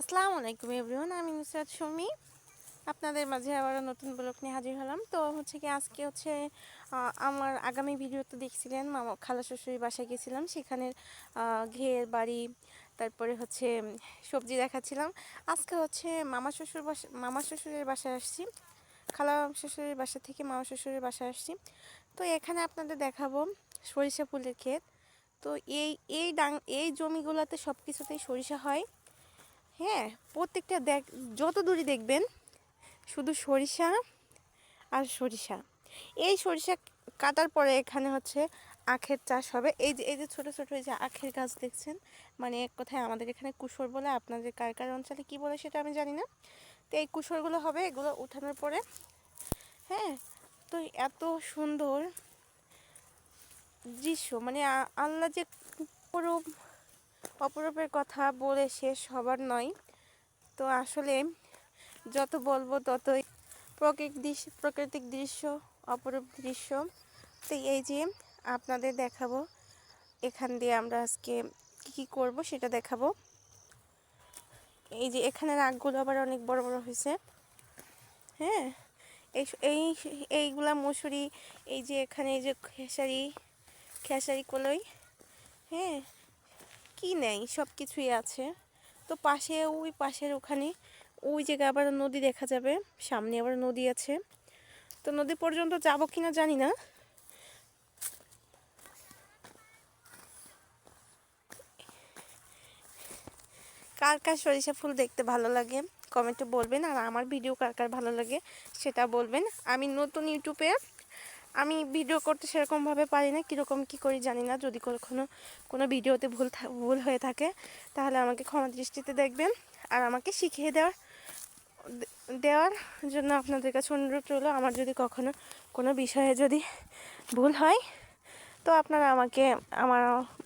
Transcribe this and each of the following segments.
আসসালামু আলাইকুম এভরিওয়ান, আমি নুসরাত শমী আপনাদের মাঝে আবার নতুন ব্লগ নিয়ে হাজির হলাম। তো হচ্ছে কি আজকে হচ্ছে আমার আগামী ভিডিওতে দেখছিলেন মামা খালা শ্বশুরের বাসায় গেছিলাম, সেখানের ঘের বাড়ি, তারপরে হচ্ছে সবজি দেখাচ্ছিলাম। আজকে হচ্ছে মামা শ্বশুরের বাসায় আসছি, খালা শ্বশুরের বাসা থেকে মামা শ্বশুরের বাসায় আসছি। তো এখানে আপনাদের দেখাবো সরিষা ফুলের ক্ষেত। তো এই জমিগুলোতে সব কিছুতেই সরিষা হয়। হ্যাঁ, প্রত্যেকটা যত দূরে দেখবেন শুধু সরিষা আর সরিষা। এই সরিষা কাটার পরে এখানে হচ্ছে আখের চাষ হবে। এই যে ছোট ছোট এই যে আখের গাছ দেখছেন, মানে এক কথায় আমাদের এখানে কুশর বলে, আপনাদের কার কার অঞ্চলে কী বলে সেটা আমি জানি না। তো এই কুশরগুলো হবে, এগুলো উঠানোর পরে হ্যাঁ, তো এত সুন্দর দৃশ্য, মানে আল্লাহ যে অপরূপের কথা বলে শেষ হবার নয়। তো আসলে যত বলবো ততই প্রাকৃতিক দৃশ্য, অপরূপ দৃশ্য। তো এই যে আপনাদের দেখাবো, এখান দিয়ে আমরা আজকে কী করব সেটা দেখাবো। এই যে এখানে রাগগুলো আবার অনেক বড় বড় হয়েছে। হ্যাঁ, এই এইগুলা মসুরি, এই যে এখানে এই যে খেসারি কলই, হ্যাঁ, কি নেই সব কিছুই আছে। তো পাশের ওখানে ওই জায়গায় আবার নদী দেখা যাবে, সামনে আবার নদী আছে। তো নদী পর্যন্ত যাব কিনা জানি না। কার কার সরিষা ফুল দেখতে ভালো লাগে কমেন্টে বলবেন, আর আমার ভিডিও কার কার ভালো লাগে সেটা বলবেন। আমি নতুন ইউটিউবে আমি ভিডিও করতে সেরকমভাবে পারি না, কীরকম কী করি জানি না। যদি কোনো ভিডিওতে ভুল হয়ে থাকে তাহলে আমাকে ক্ষমা দৃষ্টিতে দেখবেন, আর আমাকে শিখিয়ে দেওয়ার জন্য আপনাদের কাছে অনুরোধ রইল। আমার যদি কখনো কোনো বিষয়ে যদি ভুল হয় তো আপনারা আমাকে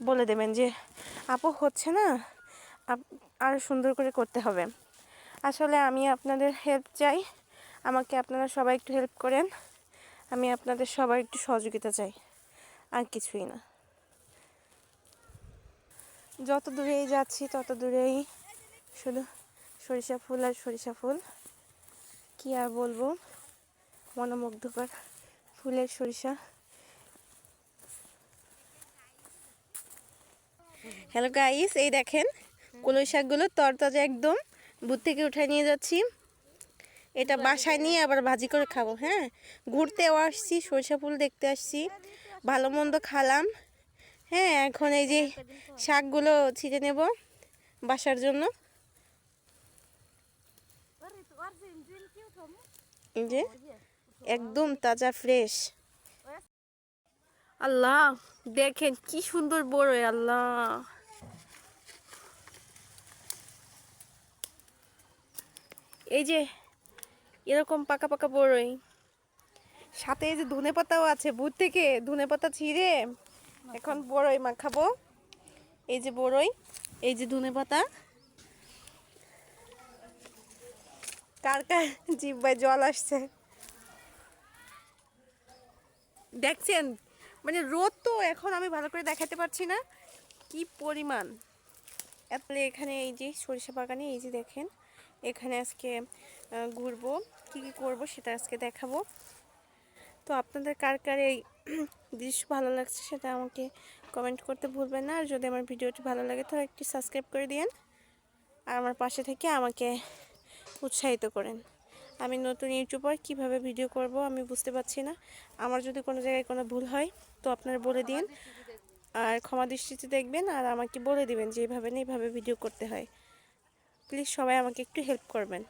বলে দেবেন যে আপু হচ্ছে না, আরও সুন্দর করে করতে হবে। আসলে আমি আপনাদের হেল্প চাই, আমাকে আপনারা সবাই একটু হেল্প করেন। আমি আপনাদের সবার একটু সহযোগিতা চাই, আর কিছুই না। যত দূরেই যাচ্ছি তত দূরেই শুধু সরিষা ফুল আর সরিষা ফুল। কি আর বলবো, মনোমুগ্ধকর ফুলের সরিষা। হ্যালো গাইস, এই দেখেন কলই শাকগুলো তরতাজা একদম ভূত থেকে উঠায় নিয়ে যাচ্ছি। এটা বাসায় নিয়ে আবার ভাজি করে খাবো। হ্যাঁ, ঘুরতেও আসছি, সরিষা ফুল দেখতে আসছি, ভালো মন্দ খালাম। হ্যাঁ, এখন এই যে শাকগুলো ছিঁড়ে নেব বাসার জন্য। এই যে একদম তাজা ফ্রেশ। আল্লাহ দেখেন কি সুন্দর বড়ই, আল্লাহ এই যে এরকম পাকা পাকা বড়ই, সাথে এই যে ধনেপাতাও আছে। ভূত থেকে ধনেপাতা ছিঁড়ে এখন বড়ই মাখাবো। এই যে বড়ই, এই যে ধনেপাতা। কার কার জিহ্বায় জল আসছে দেখছেন, মানে রোদ তো এখন আমি ভালো করে দেখাতে পারছি না কি পরিমাণ। এখানে এই যে সরিষা বাগানে এই যে দেখেন, এখানে আজকে ঘুরবো, কি কি করবো সেটা আজকে দেখাবো। তো আপনাদের কার কার এই দৃশ্য ভালো লাগছে সেটা আমাকে কমেন্ট করতে ভুলবেন না। আর যদি আমার ভিডিওটি ভালো লাগে তো একটি সাবস্ক্রাইব করে দিন, আর আমার পাশে থেকে আমাকে উৎসাহিত করেন। আমি নতুন ইউটিউবার, কিভাবে ভিডিও করব আমি বুঝতে পারছি না। আমার যদি কোনো জায়গায় কোনো ভুল হয় তো আপনারা বলে দিন, আর ক্ষমা দৃষ্টিতে দেখবেন, আর আমাকে বলে দিবেন যে এইভাবে না এইভাবে ভিডিও করতে হয়। প্লিজ সবাই আমাকে একটু হেল্প করবেন।